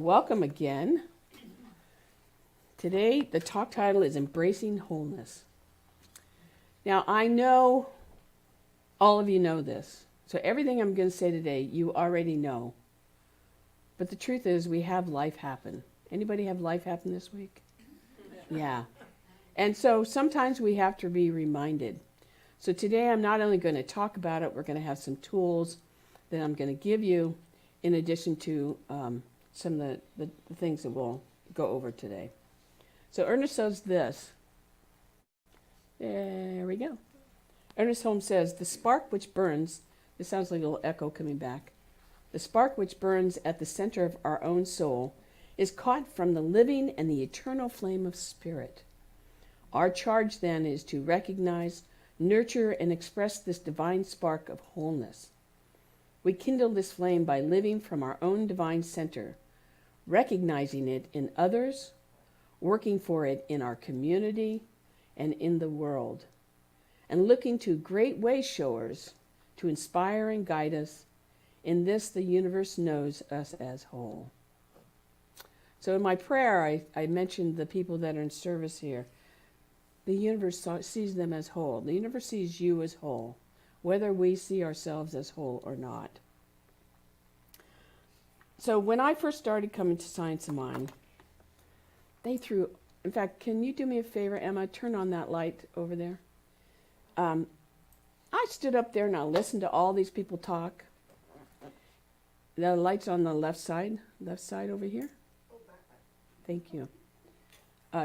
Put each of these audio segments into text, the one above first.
welcome again. Today, the talk title is Embracing Wholeness. Now, I know all of you know this, so everything I'm going to say today, you already know. But the truth is, we have life happen. Anybody have life happen this week? Yeah. And so sometimes we have to be reminded. So today, I'm not only going to talk about it, we're going to have some tools that I'm going to give you in addition to some of the things that we'll go over today. So Ernest says this. There we go. Ernest Holmes says, the spark which burns, this sounds like a little echo coming back. The spark which burns at the center of our own soul is caught from the living and the eternal flame of spirit. Our charge then is to recognize, nurture, and express this divine spark of wholeness. We kindle this flame by living from our own divine center, recognizing it in others, working for it in our community and in the world, and looking to great way showers to inspire and guide us. In this, the universe knows us as whole. So in my prayer, I mentioned the people that are in service here. The universe sees them as whole. The universe sees you as whole, whether we see ourselves as whole or not. So when I first started coming to Science of Mind, they threw, in fact, can you do me a favor, Emma? Turn on that light over there. I stood up there and I listened to all these people talk. The light's on the left side over here. Thank you.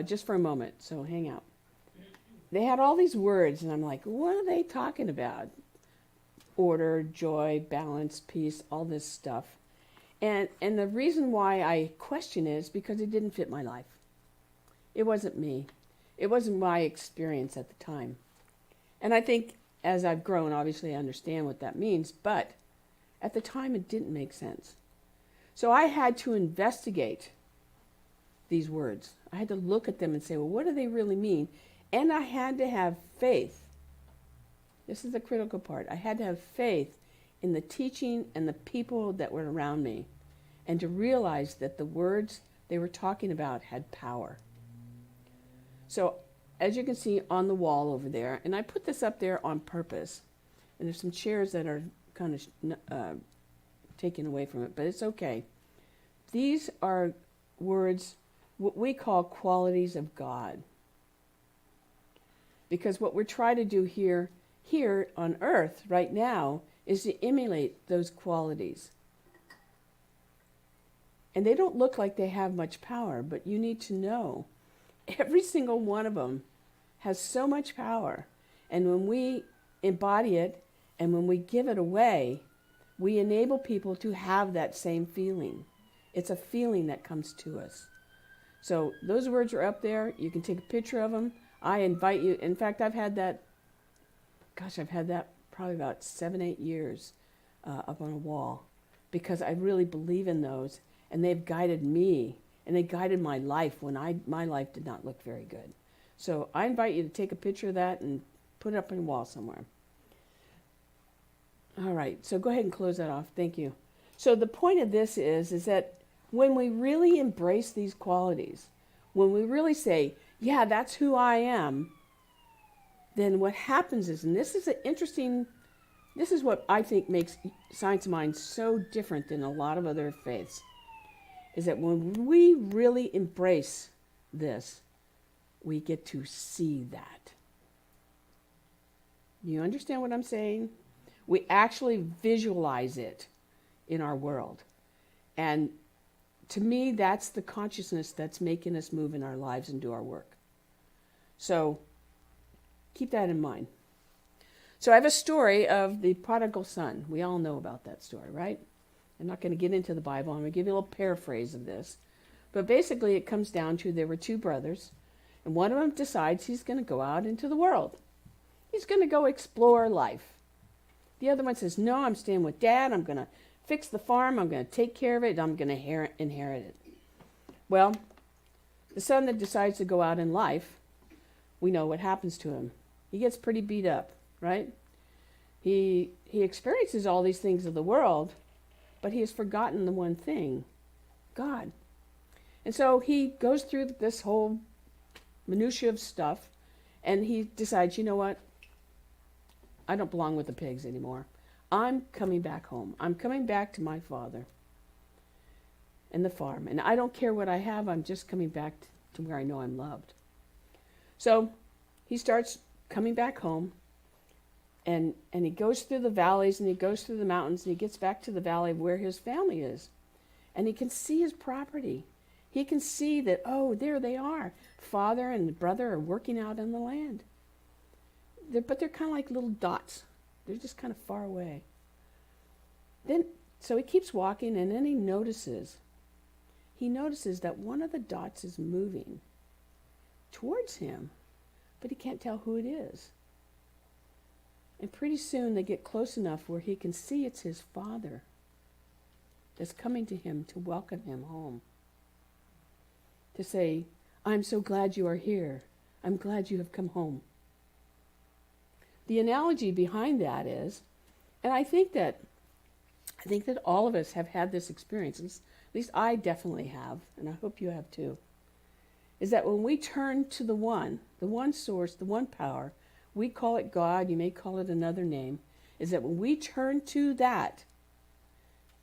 Just for a moment, so hang out. They had all these words, and I'm like, what are they talking about? Order, joy, balance, peace, all this stuff. And the reason why I question it is because it didn't fit my life. It wasn't me. It wasn't my experience at the time. And I think as I've grown, obviously I understand what that means, but at the time it didn't make sense. So I had to investigate these words. I had to look at them and say, well, what do they really mean? And I had to have faith. This is the critical part. I had to have faith in the teaching and the people that were around me, and to realize that the words they were talking about had power. So as you can see on the wall over there, and I put this up there on purpose, and there's some chairs that are kind of taken away from it, but it's okay. These are words, what we call qualities of God. Because what we're trying to do here on earth right now is to emulate those qualities. And they don't look like they have much power, but you need to know every single one of them has so much power. And when we embody it and when we give it away, we enable people to have that same feeling. It's a feeling that comes to us. So those words are up there. You can take a picture of them. I invite you. In fact, I've had that probably about 7-8 years up on a wall, because I really believe in those, and they've guided me, and they guided my life when my life did not look very good. So I invite you to take a picture of that and put it up on a wall somewhere. All right, so go ahead and close that off. Thank you. So the point of this is that when we really embrace these qualities, when we really say, yeah, that's who I am, then what happens is, and this is what I think makes Science of Mind so different than a lot of other faiths, is that when we really embrace this, we get to see that. You understand what I'm saying? We actually visualize it in our world. And to me, that's the consciousness that's making us move in our lives and do our work. So keep that in mind. So I have a story of the prodigal son. We all know about that story, right? I'm not going to get into the Bible. I'm going to give you a little paraphrase of this. But basically it comes down to there were two brothers, and one of them decides he's going to go out into the world. He's going to go explore life. The other one says, no, I'm staying with Dad. I'm going to fix the farm. I'm going to take care of it. I'm going to inherit it. Well, the son that decides to go out in life, we know what happens to him. He gets pretty beat up, right? He experiences all these things of the world, but he has forgotten the one thing, God. And so he goes through this whole minutia of stuff, and he decides, you know what? I don't belong with the pigs anymore. I'm coming back home. I'm coming back to my father and the farm. And I don't care what I have. I'm just coming back to where I know I'm loved. So he starts coming back home, and he goes through the valleys, and he goes through the mountains, and he gets back to the valley of where his family is. And he can see his property. He can see that, oh, there they are. Father and brother are working out in the land. But they're kind of like little dots. They're just kind of far away. So he keeps walking, and then he notices that one of the dots is moving towards him, but he can't tell who it is. And pretty soon they get close enough where he can see it's his father that's coming to him to welcome him home. To say, I'm so glad you are here. I'm glad you have come home. The analogy behind that is, and I think that all of us have had this experience, at least I definitely have, and I hope you have too, is that when we turn to the one source, the one power, we call it God, you may call it another name, is that when we turn to that,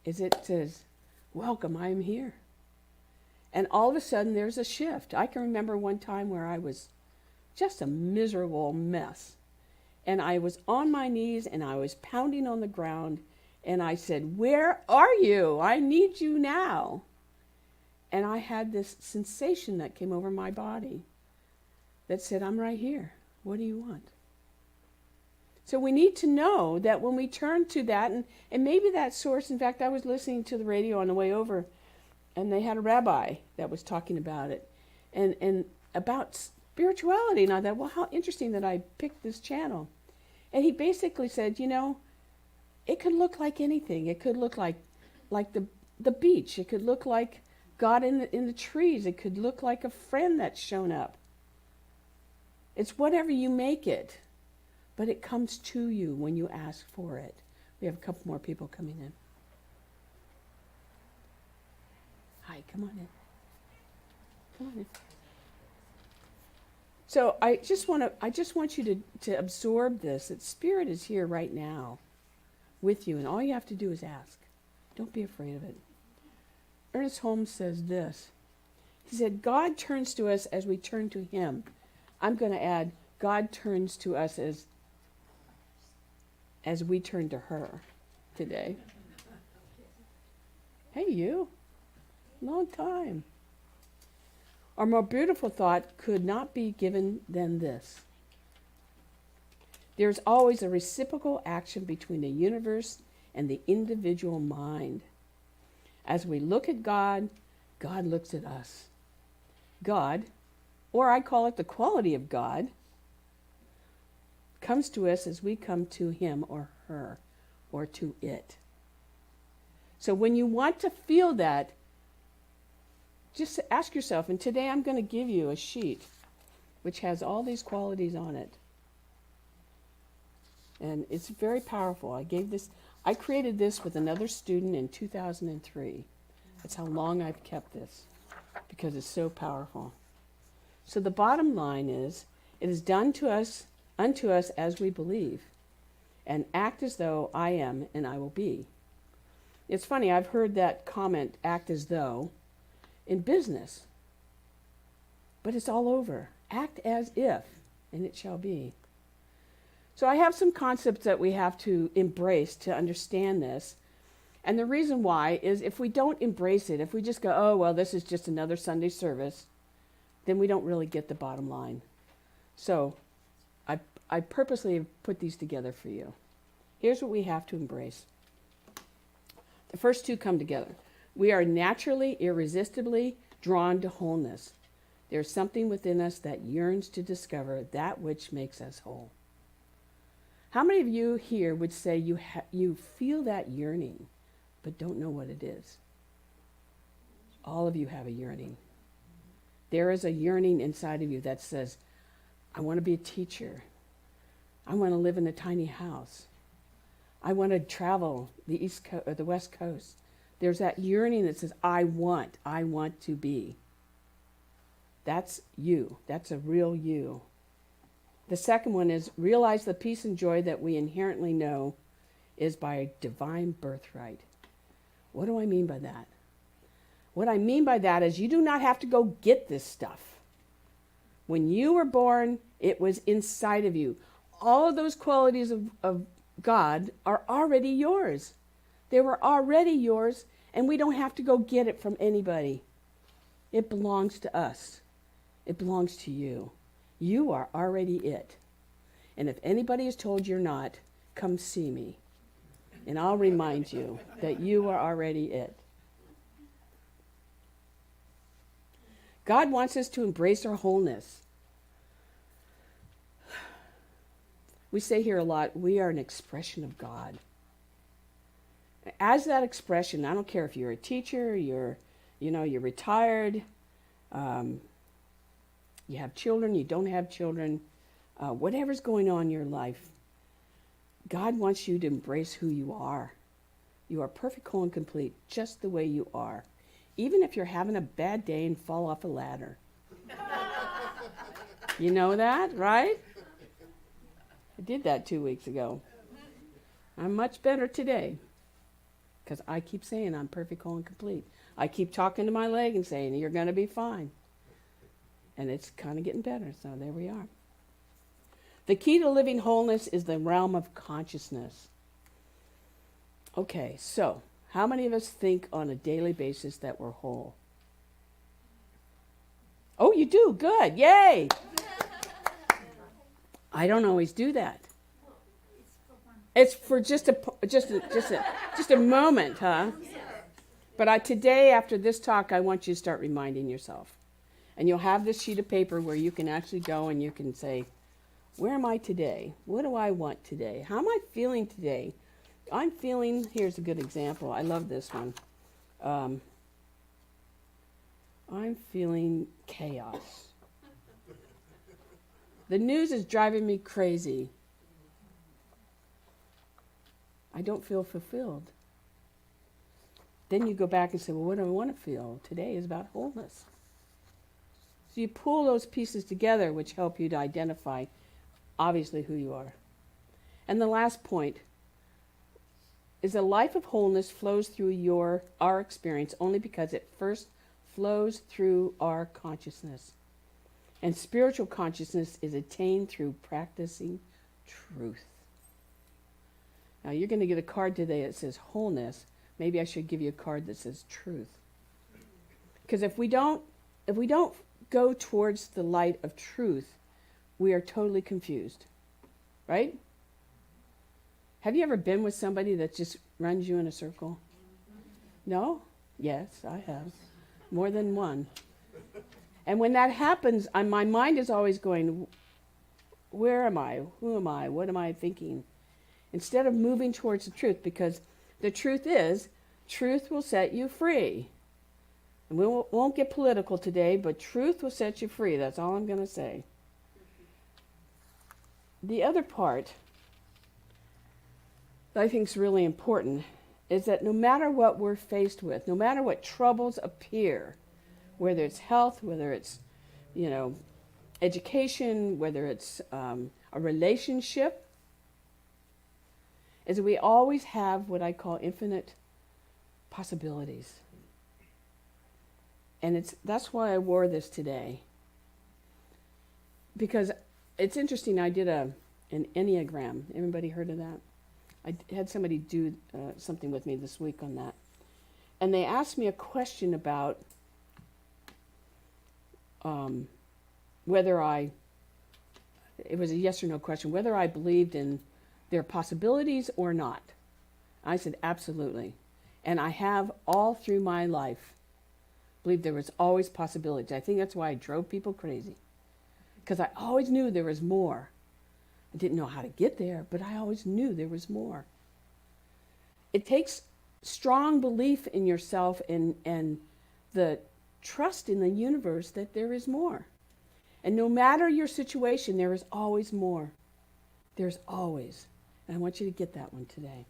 it says, welcome, I am here. And all of a sudden there's a shift. I can remember one time where I was just a miserable mess. And I was on my knees and I was pounding on the ground, and I said, where are you? I need you now. And I had this sensation that came over my body that said, I'm right here. What do you want? So we need to know that when we turn to that, and maybe that source, in fact, I was listening to the radio on the way over, and they had a rabbi that was talking about it, and about spirituality. And I thought, well, how interesting that I picked this channel. And he basically said, it could look like anything. It could look like the beach. It could look like God in the trees. It could look like a friend that's shown up. It's whatever you make it, but it comes to you when you ask for it. We have a couple more people coming in. Hi, come on in. Come on in. So I just want you to absorb this, that Spirit is here right now with you, and all you have to do is ask. Don't be afraid of it. Ernest Holmes says this. He said, God turns to us as we turn to him. I'm going to add, God turns to us as we turn to her today. Hey, you. Long time. Our more beautiful thought could not be given than this. There's always a reciprocal action between the universe and the individual mind. As we look at God, God looks at us. God, or I call it the quality of God, comes to us as we come to him or her or to it. So when you want to feel that, just ask yourself, and today I'm going to give you a sheet which has all these qualities on it. And it's very powerful. I created this with another student in 2003. That's how long I've kept this, because it's so powerful. So the bottom line is, it is done to us, unto us as we believe, and act as though I am and I will be. It's funny, I've heard that comment, act as though, in business. But it's all over. Act as if, and it shall be. So I have some concepts that we have to embrace to understand this. And the reason why is if we don't embrace it, if we just go, oh, well, this is just another Sunday service, then we don't really get the bottom line. So I purposely put these together for you. Here's what we have to embrace. The first two come together. We are naturally, irresistibly drawn to wholeness. There's something within us that yearns to discover that which makes us whole. How many of you here would say you feel that yearning, but don't know what it is? All of you have a yearning. There is a yearning inside of you that says, I want to be a teacher. I want to live in a tiny house. I want to travel the West Coast. There's that yearning that says, I want to be. That's you. That's a real you. The second one is realize the peace and joy that we inherently know is by a divine birthright. What do I mean by that? What I mean by that is you do not have to go get this stuff. When you were born, it was inside of you. All of those qualities of God are already yours. They were already yours, and we don't have to go get it from anybody. It belongs to us. It belongs to you. You are already it. And if anybody has told you're not, come see me. And I'll remind you that you are already it. God wants us to embrace our wholeness. We say here a lot, we are an expression of God. As that expression, I don't care if you're a teacher, you're retired, you have children, you don't have children, whatever's going on in your life, God wants you to embrace who you are. You are perfect, whole, and complete, just the way you are. Even if you're having a bad day and fall off a ladder. You know that, right? I did that 2 weeks ago. I'm much better today because I keep saying I'm perfect, whole, and complete. I keep talking to my leg and saying, you're going to be fine. And it's kind of getting better, so there we are. The key to living wholeness is the realm of consciousness. Okay, so how many of us think on a daily basis that we're whole? Oh, you do? Good. Yay! I don't always do that. It's for just a moment, huh? But today, after this talk, I want you to start reminding yourself. And you'll have this sheet of paper where you can actually go and you can say, where am I today? What do I want today? How am I feeling today? I'm feeling, here's a good example. I love this one. I'm feeling chaos. The news is driving me crazy. I don't feel fulfilled. Then you go back and say, well, what do I want to feel? Today is about wholeness. So you pull those pieces together, which help you to identify, obviously, who you are. And the last point is a life of wholeness flows through our experience only because it first flows through our consciousness. And spiritual consciousness is attained through practicing truth. Now, you're going to get a card today that says wholeness. Maybe I should give you a card that says truth. Because if we don't go towards the light of truth, we are totally confused. Right? Have you ever been with somebody that just runs you in a circle? No? Yes, I have. More than one. And when that happens, my mind is always going, where am I? Who am I? What am I thinking? Instead of moving towards the truth, because the truth is, truth will set you free. And we won't get political today, but truth will set you free. That's all I'm going to say. The other part that I think is really important is that no matter what we're faced with, no matter what troubles appear, whether it's health, whether it's, education, whether it's a relationship, is we always have what I call infinite possibilities. And that's why I wore this today. Because it's interesting, I did an Enneagram. Everybody heard of that? I had somebody do something with me this week on that. And they asked me a question about it was a yes or no question, whether I believed in their possibilities or not. I said, absolutely. And I have all through my life believed there was always possibilities. I think that's why I drove people crazy. Because I always knew there was more. I didn't know how to get there, but I always knew there was more. It takes strong belief in yourself and the trust in the universe that there is more. And no matter your situation, there is always more. There's always. And I want you to get that one today.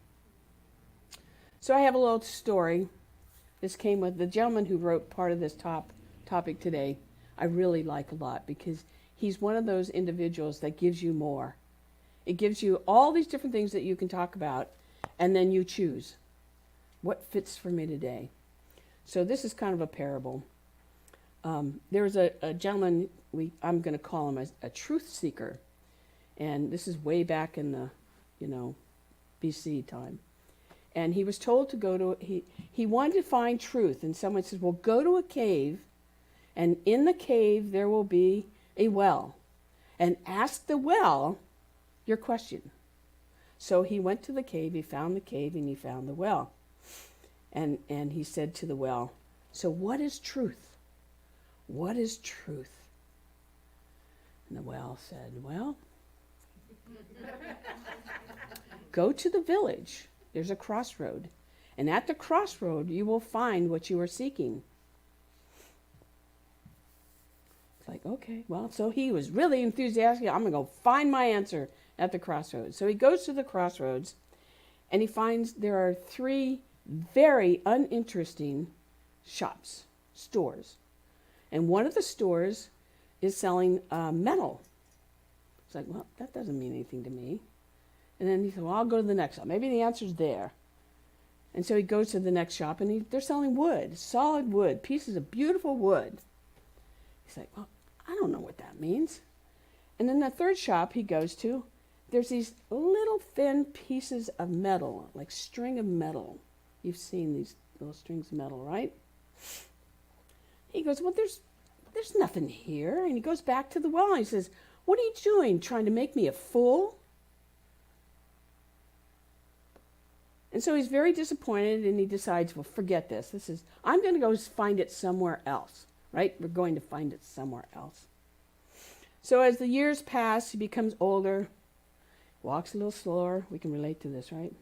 So I have a little story. This came with the gentleman who wrote part of this topic today. I really like a lot because he's one of those individuals that gives you more. It gives you all these different things that you can talk about, and then you choose what fits for me today. So this is kind of a parable. There was a gentleman, I'm going to call him a truth seeker, and this is way back in the, BC time. And he was told to go to, he wanted to find truth, and someone says, well, go to a cave, and in the cave there will be a well, and ask the well your question. So he went to the cave, he found the cave, and he found the well. And he said to the well, so what is truth? What is truth? And the well said, well, go to the village. There's a crossroad. And at the crossroad, you will find what you are seeking. It's like, okay, well, so he was really enthusiastic. I'm going to go find my answer at the crossroads. So he goes to the crossroads, and he finds there are 3 very uninteresting shops, stores. And one of the stores is selling metal. It's like, well, that doesn't mean anything to me. And then he said, well, I'll go to the next shop. Maybe the answer's there. And so he goes to the next shop, and they're selling wood, solid wood, pieces of beautiful wood. He's like, well, I don't know what that means. And then the third shop he goes to, there's these little thin pieces of metal, like string of metal. You've seen these little strings of metal, right? He goes, well, there's nothing here. And he goes back to the well, and he says, what are you doing, trying to make me a fool? And so he's very disappointed, and he decides, well, forget this. I'm going to go find it somewhere else, right? We're going to find it somewhere else. So as the years pass, he becomes older, walks a little slower. We can relate to this, right?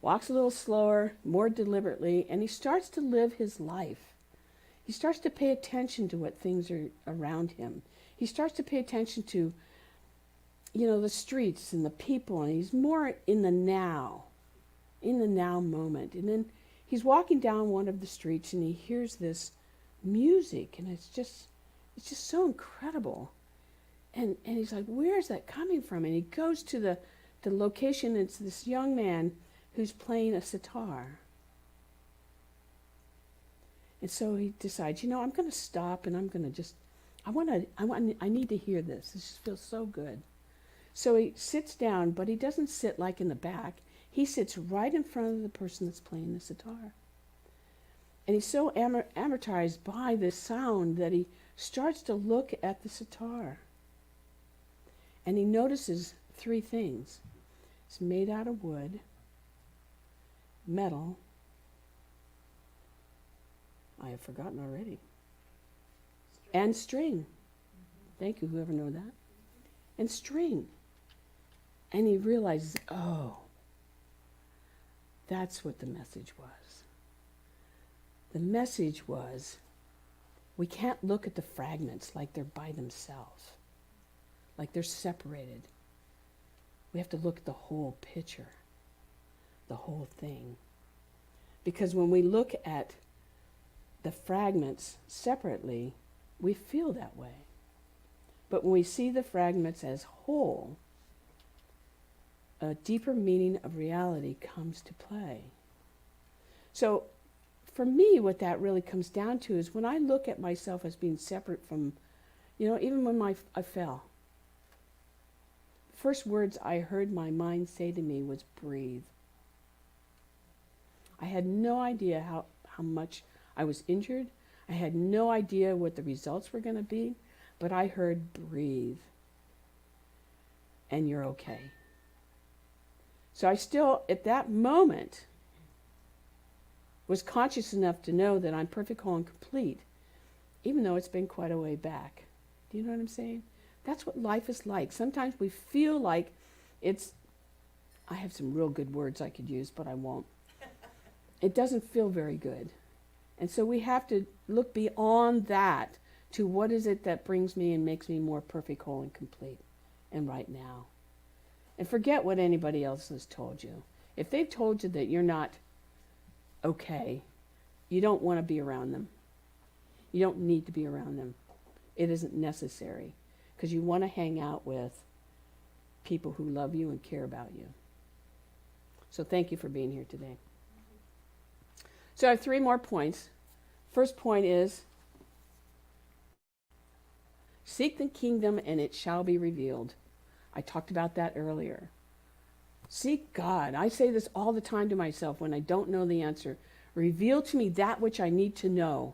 Walks a little slower, more deliberately, and he starts to live his life. He starts to pay attention to what things are around him. He starts to pay attention to, the streets and the people, and he's more in the now moment. And then he's walking down one of the streets, and he hears this music, and it's just so incredible. And he's like, where is that coming from? And he goes to the location, and it's this young man who's playing a sitar. And so he decides, I'm going to stop, and I'm going to just, I need to hear this. This just feels so good. So he sits down, but he doesn't sit like in the back. He sits right in front of the person that's playing the sitar. And he's so amortized by this sound that he starts to look at the sitar. And he notices 3 things. It's made out of wood, metal. I have forgotten already. And string. Thank you, whoever knew that. And string. And he realizes, oh, that's what the message was. The message was, we can't look at the fragments like they're by themselves, like they're separated. We have to look at the whole picture, the whole thing. Because when we look at the fragments separately, we feel that way. But when we see the fragments as whole, a deeper meaning of reality comes to play. So for me, what that really comes down to is when I look at myself as being separate from, even when I fell, the first words I heard my mind say to me was breathe. I had no idea how much I was injured. I had no idea what the results were going to be, but I heard breathe, and you're okay. So I still, at that moment, was conscious enough to know that I'm perfect, whole, and complete, even though it's been quite a way back. Do you know what I'm saying? That's what life is like. Sometimes we feel like I have some real good words I could use, but I won't. It doesn't feel very good. And so we have to look beyond that to what is it that brings me and makes me more perfect, whole, and complete, and right now. And forget what anybody else has told you. If they've told you that you're not okay, you don't want to be around them. You don't need to be around them. it isn't necessary, because you want to hang out with people who love you and care about you. So thank you for being here today. So I have 3 more points. First point is, seek the kingdom and it shall be revealed. I talked about that earlier. Seek God. I say this all the time to myself when I don't know the answer. Reveal to me that which I need to know.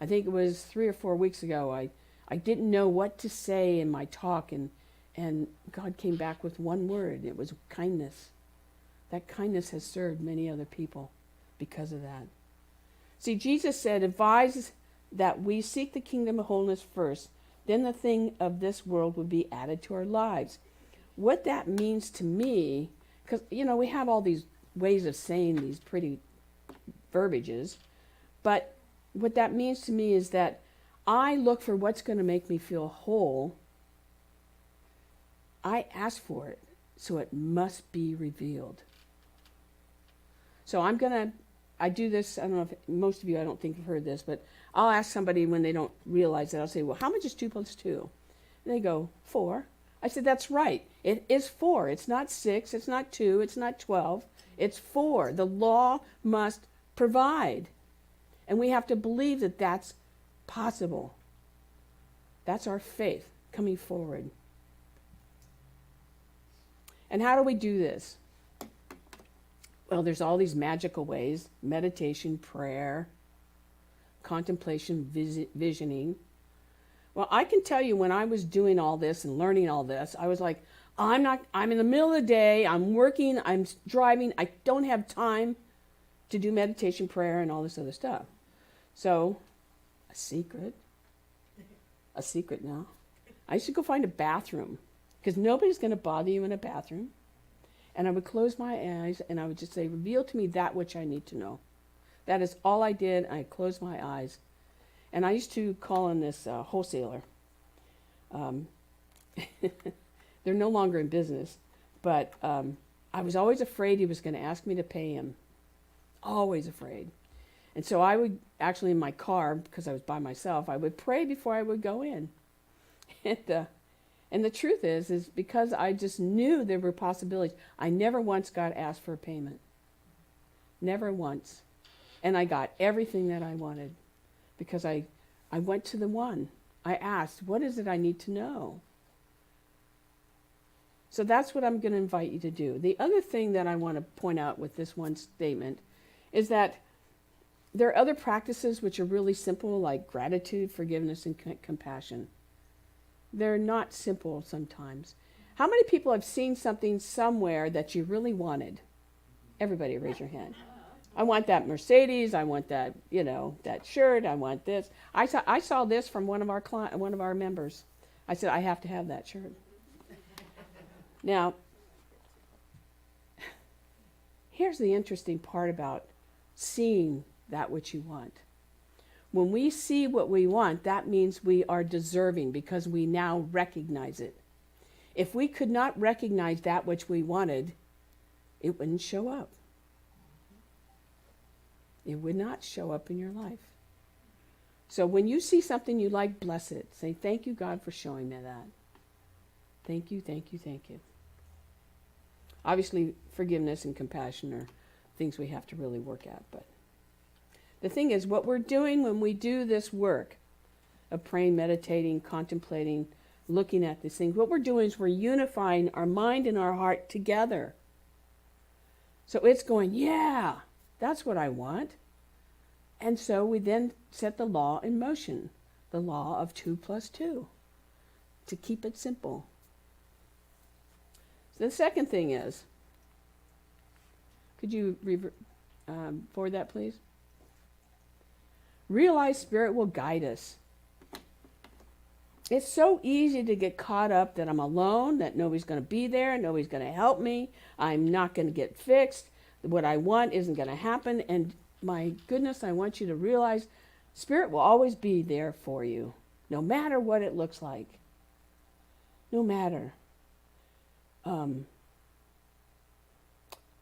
I think it was 3 or 4 weeks ago, I didn't know what to say in my talk, and God came back with one word. It was kindness. That kindness has served many other people because of that. See, Jesus said, advise that we seek the kingdom of holiness first, then the thing of this world will be added to our lives. What that means to me, because, we have all these ways of saying these pretty verbiages, but what that means to me is that I look for what's going to make me feel whole. I ask for it, so it must be revealed. So I do this, I don't know if most of you, I don't think have heard this, but I'll ask somebody when they don't realize it. I'll say, well, how much is 2 plus 2? And they go, 4. I said, that's right. It is 4. It's not 6. It's not 2. It's not 12. It's 4. The law must provide. And we have to believe that that's possible. That's our faith coming forward. And how do we do this? Well, there's all these magical ways: meditation, prayer, contemplation, visioning. Well, I can tell you when I was doing all this and learning all this, I was like, I'm in the middle of the day, I'm working, I'm driving, I don't have time to do meditation, prayer, and all this other stuff. So, a secret now. I used to go find a bathroom, because nobody's going to bother you in a bathroom. And I would close my eyes and I would just say, reveal to me that which I need to know. That is all I did. I closed my eyes. And I used to call in this wholesaler. They're no longer in business. But I was always afraid he was going to ask me to pay him. Always afraid. And so I would actually, in my car, because I was by myself, I would pray before I would go in. And the truth is because I just knew there were possibilities, I never once got asked for a payment. Never once. And I got everything that I wanted because I went to the one. I asked, what is it I need to know? So that's what I'm going to invite you to do. The other thing that I want to point out with this one statement is that there are other practices which are really simple, like gratitude, forgiveness, and compassion. They're not simple sometimes. How many people have seen something somewhere that you really wanted? Everybody raise your hand. I want that Mercedes. I want that, that shirt. I want this. I saw this from one of our members. I said, I have to have that shirt. Now, here's the interesting part about seeing that which you want. When we see what we want, that means we are deserving because we now recognize it. If we could not recognize that which we wanted, it wouldn't show up. It would not show up in your life. So when you see something you like, bless it. Say, thank you, God, for showing me that. Thank you, thank you, thank you. Obviously, forgiveness and compassion are things we have to really work at, but the thing is, what we're doing when we do this work of praying, meditating, contemplating, looking at these things, what we're doing is we're unifying our mind and our heart together. So it's going, yeah, that's what I want. And so we then set the law in motion, the law of 2 plus 2, to keep it simple. So the second thing is, could you forward that, please? Realize Spirit will guide us. It's so easy to get caught up that I'm alone, that nobody's going to be there, nobody's going to help me, I'm not going to get fixed, what I want isn't going to happen, and my goodness, I want you to realize Spirit will always be there for you, no matter what it looks like. No matter.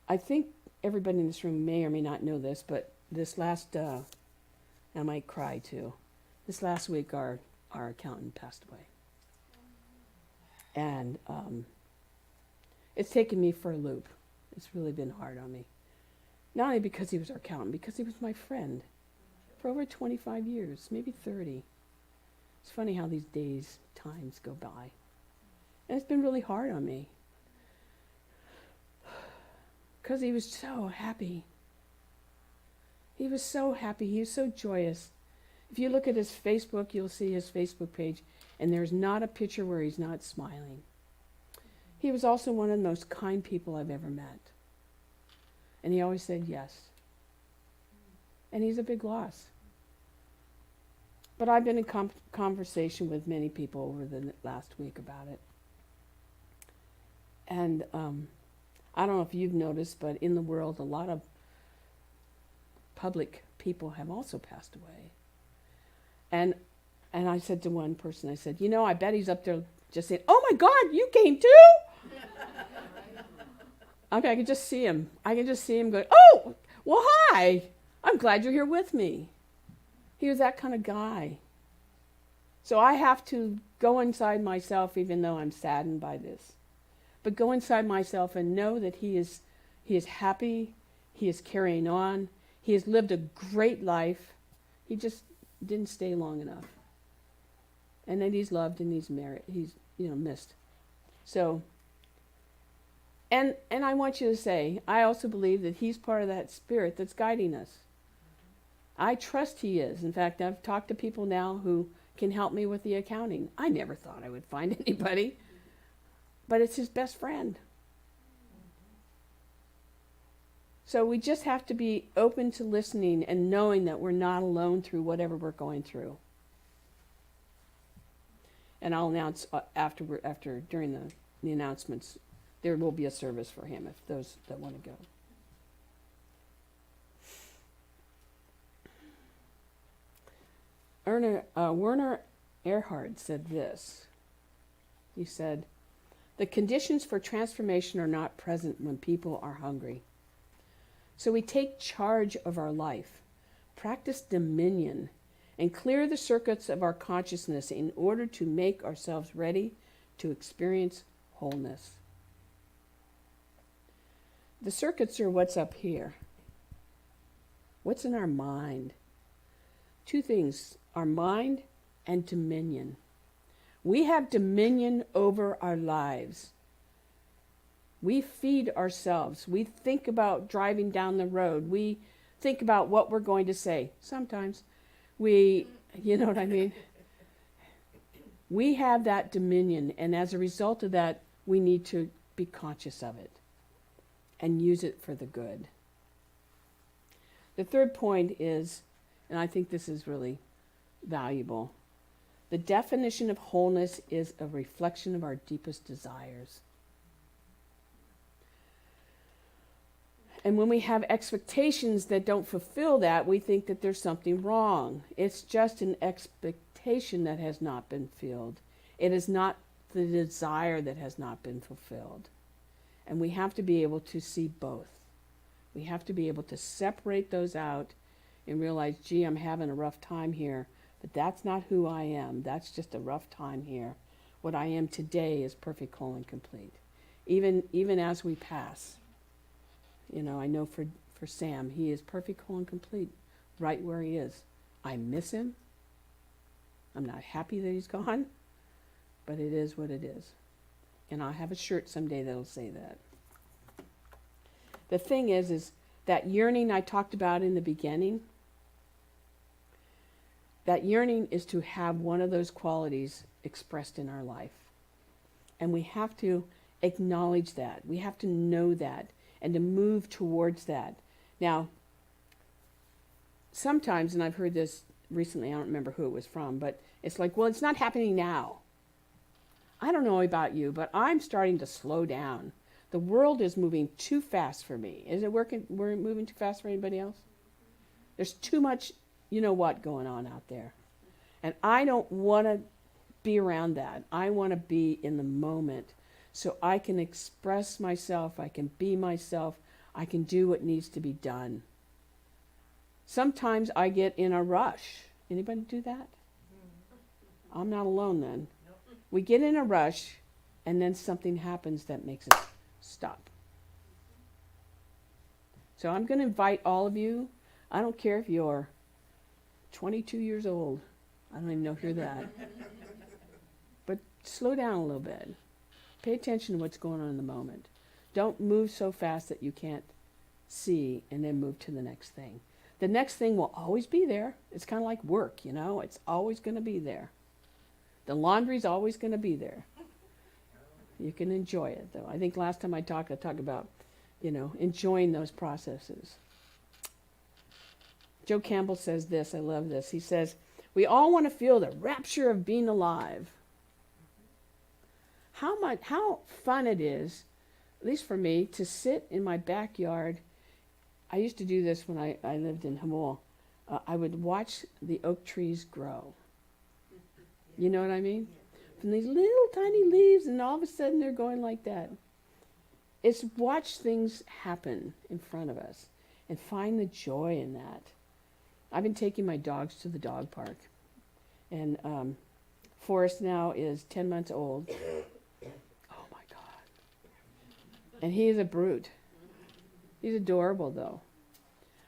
I think everybody in this room may or may not know this, but this last I might cry too. This last week, our our accountant passed away. And it's taken me for a loop. It's really been hard on me. Not only because he was our accountant, because he was my friend for over 25 years, maybe 30. It's funny how these days, times go by. And it's been really hard on me. Because he was so happy. He was so happy. He was so joyous. If you look at his Facebook, you'll see his Facebook page, and there's not a picture where he's not smiling. He was also one of the most kind people I've ever met. And he always said yes. And he's a big loss. But I've been in conversation with many people over the last week about it. And I don't know if you've noticed, but in the world, a lot of public people have also passed away. And I said to one person, I said, you know, I bet he's up there just saying, oh my God, you came too? Okay, I can just see him. I can just see him going, oh, well, hi. I'm glad you're here with me. He was that kind of guy. So I have to go inside myself, even though I'm saddened by this. But go inside myself and know that he is happy. He is carrying on. He has lived a great life. He just didn't stay long enough. And then he's loved and he's married. He's, missed. So, and I want you to say, I also believe that he's part of that spirit that's guiding us. I trust he is. In fact, I've talked to people now who can help me with the accounting. I never thought I would find anybody, but it's his best friend. So we just have to be open to listening and knowing that we're not alone through whatever we're going through. And I'll announce during the announcements, there will be a service for him if those that want to go. Werner Erhard said this. He said, the conditions for transformation are not present when people are hungry. So we take charge of our life, practice dominion, and clear the circuits of our consciousness in order to make ourselves ready to experience wholeness. The circuits are what's up here. What's in our mind? Two things, our mind and dominion. We have dominion over our lives. We feed ourselves. We think about driving down the road. We think about what we're going to say. Sometimes you know what I mean? We have that dominion, and as a result of that, we need to be conscious of it and use it for the good. The third point is, and I think this is really valuable, the definition of wholeness is a reflection of our deepest desires. And when we have expectations that don't fulfill that, we think that there's something wrong. It's just an expectation that has not been filled. It is not the desire that has not been fulfilled. And we have to be able to see both. We have to be able to separate those out and realize, gee, I'm having a rough time here, but that's not who I am. That's just a rough time here. What I am today is perfect, whole, and complete. Even as we pass. I know for Sam, he is perfect, whole, and complete right where he is. I miss him. I'm not happy that he's gone, but it is what it is. And I'll have a shirt someday that'll say that. The thing is that yearning I talked about in the beginning, that yearning is to have one of those qualities expressed in our life. And we have to acknowledge that. We have to know that and to move towards that. Now, sometimes, and I've heard this recently, I don't remember who it was from, but it's like, well, it's not happening now. I don't know about you, but I'm starting to slow down. The world is moving too fast for me. Is it working? We're moving too fast for anybody else? There's too much, what, going on out there. And I don't want to be around that. I want to be in the moment so I can express myself, I can be myself, I can do what needs to be done. Sometimes I get in a rush. Anybody do that? I'm not alone then. We get in a rush, and then something happens that makes us stop. So I'm going to invite all of you. I don't care if you're 22 years old. I don't even know if you're that. But slow down a little bit. Pay attention to what's going on in the moment. Don't move so fast that you can't see and then move to the next thing. The next thing will always be there. It's kind of like work, you know. It's always going to be there. The laundry's always going to be there. You can enjoy it, though. I think last time I talked about, enjoying those processes. Joe Campbell says this. I love this. He says, we all want to feel the rapture of being alive. How fun it is, at least for me, to sit in my backyard. I used to do this when I lived in Hamul. I would watch the oak trees grow. You know what I mean? From these little tiny leaves, and all of a sudden they're going like that. It's watch things happen in front of us and find the joy in that. I've been taking my dogs to the dog park. And Forrest now is 10 months old. Oh my God. And he is a brute. He's adorable though.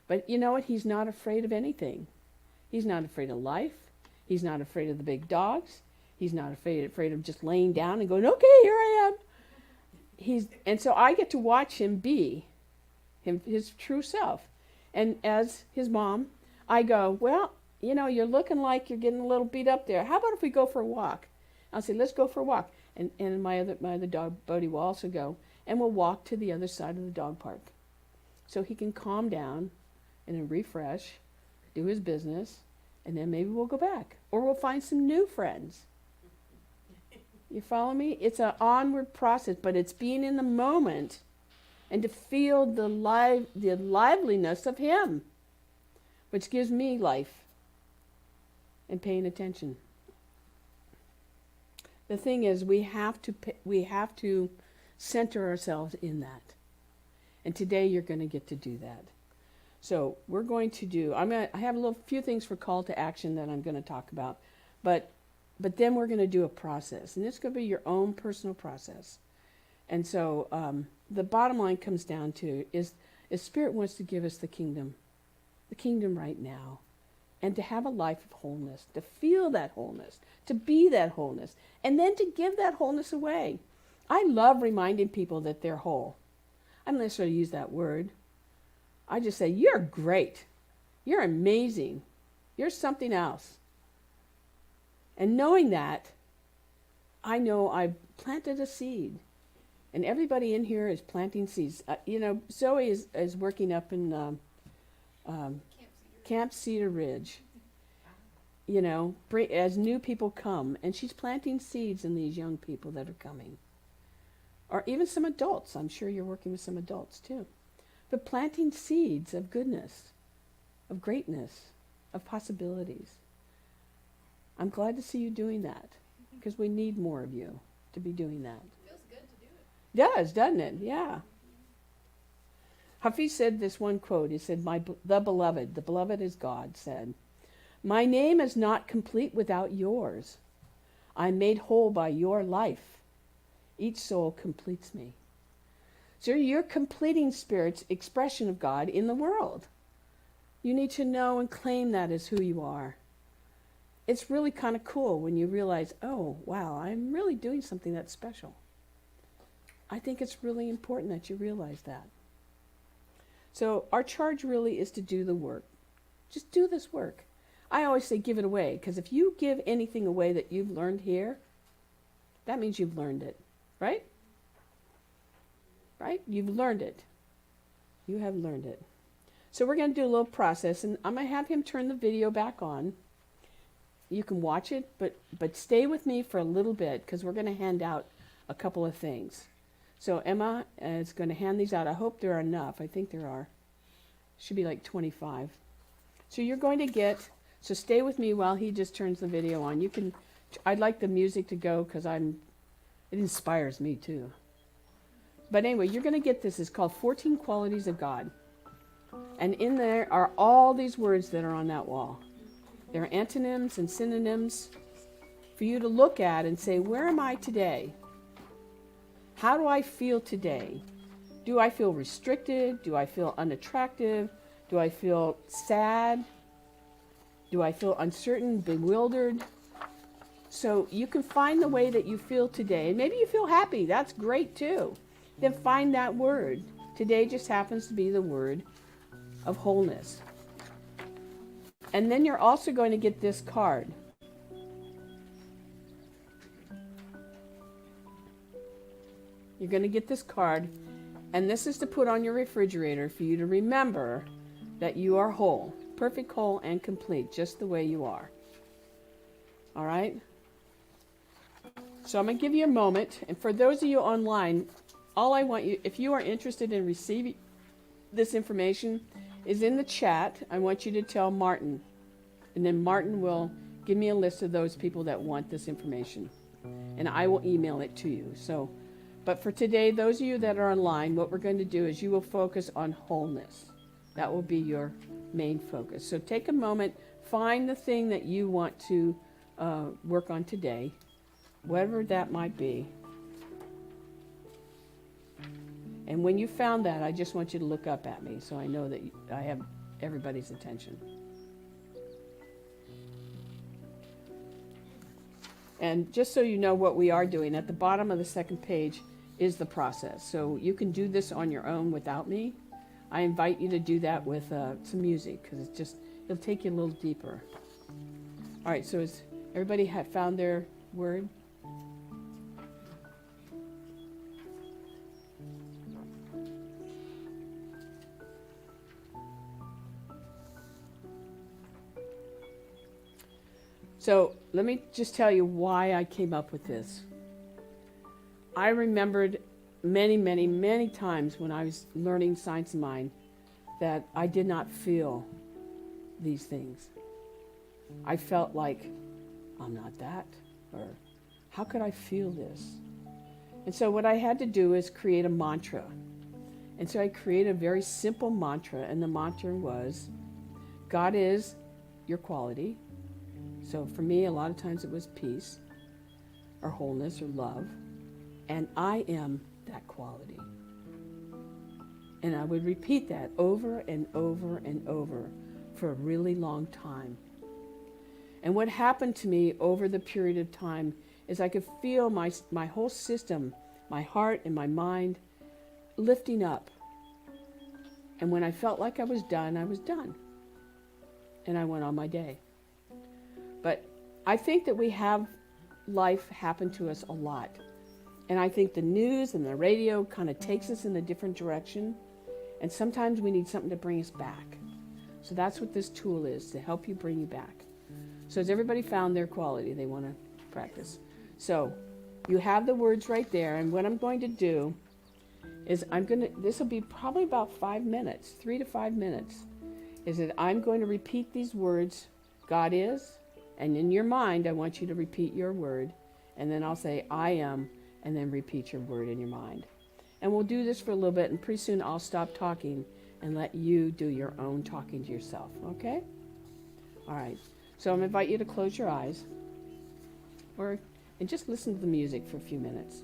But you know what? He's not afraid of anything. He's not afraid of life. He's not afraid of the big dogs. He's not afraid of just laying down and going, okay, here I am. And so I get to watch him be his true self. And as his mom, I go, well, you're looking like you're getting a little beat up there. How about if we go for a walk? I'll say, let's go for a walk. And my other dog, Bodie, will also go. And we'll walk to the other side of the dog park. So he can calm down and then refresh, do his business, and then maybe we'll go back. Or we'll find some new friends. You follow me? It's an onward process, but it's being in the moment and to feel the liveliness of him, which gives me life and paying attention. The thing is, we have to center ourselves in that. And today you're going to get to do that. So we're going to do, I have a few things for call to action that I'm going to talk about, but then we're going to do a process, and it's going to be your own personal process. And so the bottom line comes down to is Spirit wants to give us the kingdom right now, and to have a life of wholeness, to feel that wholeness, to be that wholeness, and then to give that wholeness away. I love reminding people that they're whole. I don't necessarily use that word. I just say, you're great. You're amazing. You're something else. And knowing that, I know I've planted a seed. And everybody in here is planting seeds. Zoe is working up in Camp Cedar Ridge. As new people come, and she's planting seeds in these young people that are coming. Or even some adults. I'm sure you're working with some adults too. But planting seeds of goodness, of greatness, of possibilities. I'm glad to see you doing that, because we need more of you to be doing that. It feels good to do it. Does, doesn't it? Yeah. Hafiz said this one quote. He said, the beloved is God, said, my name is not complete without yours. I'm made whole by your life. Each soul completes me. So you're completing Spirit's expression of God in the world. You need to know and claim that as who you are. It's really kind of cool when you realize, oh, wow, I'm really doing something that's special. I think it's really important that you realize that. So our charge really is to do the work. Just do this work. I always say give it away, because if you give anything away that you've learned here, that means you've learned it, right? Right? You've learned it. You have learned it. So we're going to do a little process, and I'm going to have him turn the video back on. You can watch it, but stay with me for a little bit, because we're going to hand out a couple of things. So Emma is going to hand these out. I hope there are enough. I think there are. Should be like 25. So you're going to get, so stay with me while he just turns the video on. You can, I'd like the music to go, because it inspires me too. But anyway, you're going to get this. It's called 14 Qualities of God. And in there are all these words that are on that wall. There are antonyms and synonyms for you to look at and say, where am I today? How do I feel today? Do I feel restricted? Do I feel unattractive? Do I feel sad? Do I feel uncertain, bewildered? So you can find the way that you feel today. And maybe you feel happy. That's great too. Then find that word. Today just happens to be the word of wholeness. And then you're also going to get this card. You're going to get this card, and this is to put on your refrigerator for you to remember that you are whole, perfect, whole, and complete, just the way you are. All right? So I'm going to give you a moment, and for those of you online, all I want you, if you are interested in receiving this information, is in the chat. I want you to tell Martin, and then Martin will give me a list of those people that want this information, and I will email it to you. So, but for today, those of you that are online, what we're going to do is you will focus on wholeness. That will be your main focus. So take a moment, find the thing that you want to work on today, whatever that might be. And when you found that, I just want you to look up at me so I know that I have everybody's attention. And just so you know what we are doing, at the bottom of the second page is the process. So you can do this on your own without me. I invite you to do that with some music, because it'll take you a little deeper. All right, so has everybody found their word? So let me just tell you why I came up with this. I remembered many, many, many times when I was learning Science of Mind that I did not feel these things. I felt like, I'm not that, or how could I feel this? And so what I had to do is create a mantra. And so I created a very simple mantra, and the mantra was, God is your quality. So for me, a lot of times it was peace, or wholeness, or love. And I am that quality. And I would repeat that over and over and over for a really long time. And what happened to me over the period of time is I could feel my whole system, my heart and my mind, lifting up. And when I felt like I was done, I was done. And I went on my day. But I think that we have life happen to us a lot. And I think the news and the radio kind of takes us in a different direction. And sometimes we need something to bring us back. So that's what this tool is, to help you bring you back. So has everybody found their quality they want to practice? So you have the words right there. And what I'm going to do is this will be probably about 5 minutes, 3 to 5 minutes, is that I'm going to repeat these words, God is, and in your mind, I want you to repeat your word. And then I'll say, I am, and then repeat your word in your mind. And we'll do this for a little bit, and pretty soon I'll stop talking and let you do your own talking to yourself, okay? All right. So I'm going to invite you to close your eyes and just listen to the music for a few minutes.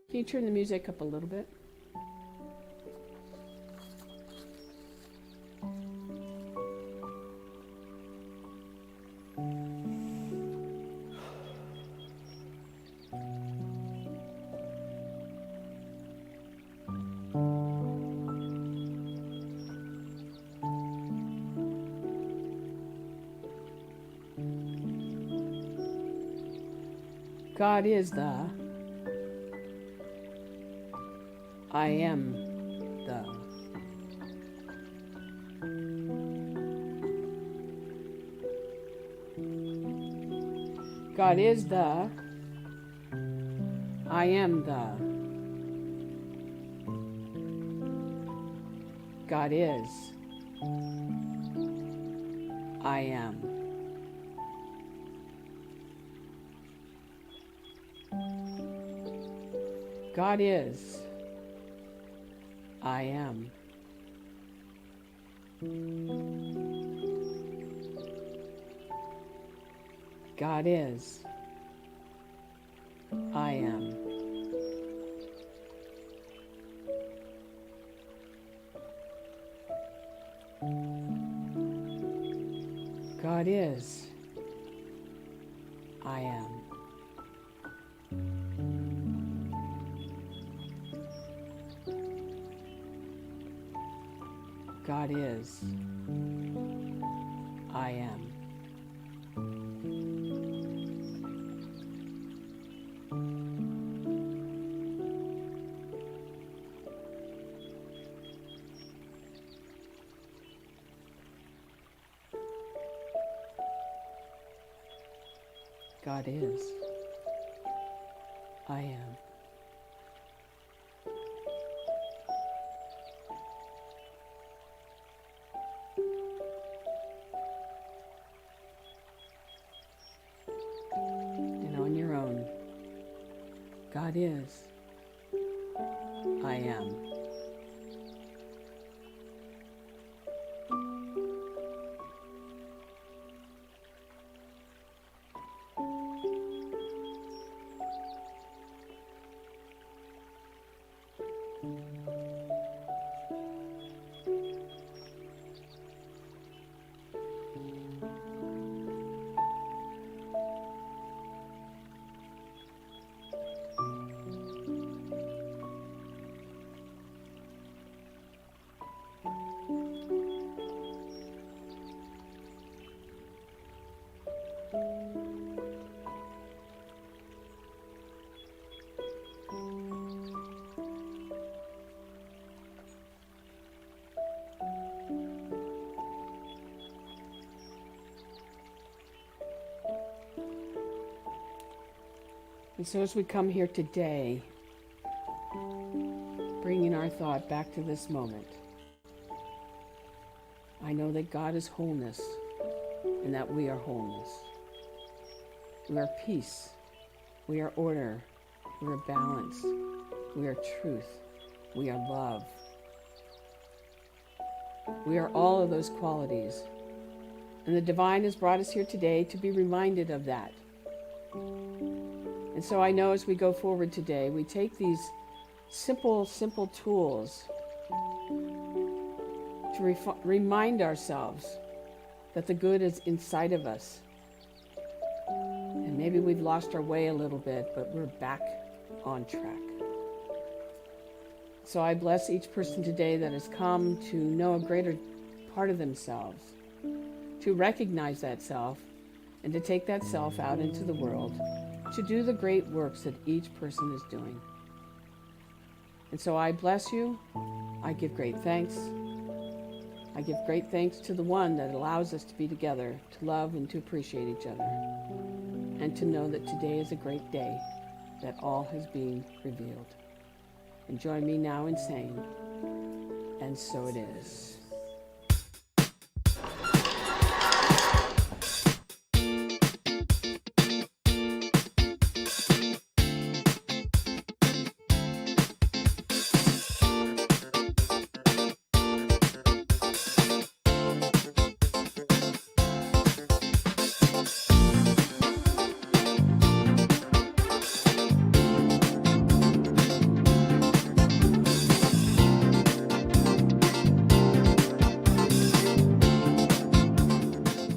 Can you turn the music up a little bit? God is the I am the God is the I am the God is I am. God is, I am. God is, I am. God is. I am. God is. I am. God is. I am. And on your own, God is. I am. And so as we come here today, bringing our thought back to this moment, I know that God is wholeness and that we are wholeness. We are peace. We are order. We are balance. We are truth. We are love. We are all of those qualities. And the divine has brought us here today to be reminded of that. And so I know as we go forward today, we take these simple tools to remind ourselves that the good is inside of us. And maybe we've lost our way a little bit, but we're back on track. So I bless each person today that has come to know a greater part of themselves, to recognize that self, and to take that self out into the world, to do the great works that each person is doing. And so I bless you. I give great thanks. I give great thanks to the one that allows us to be together, to love and to appreciate each other, and to know that today is a great day, that all has been revealed. And join me now in saying, and so it is.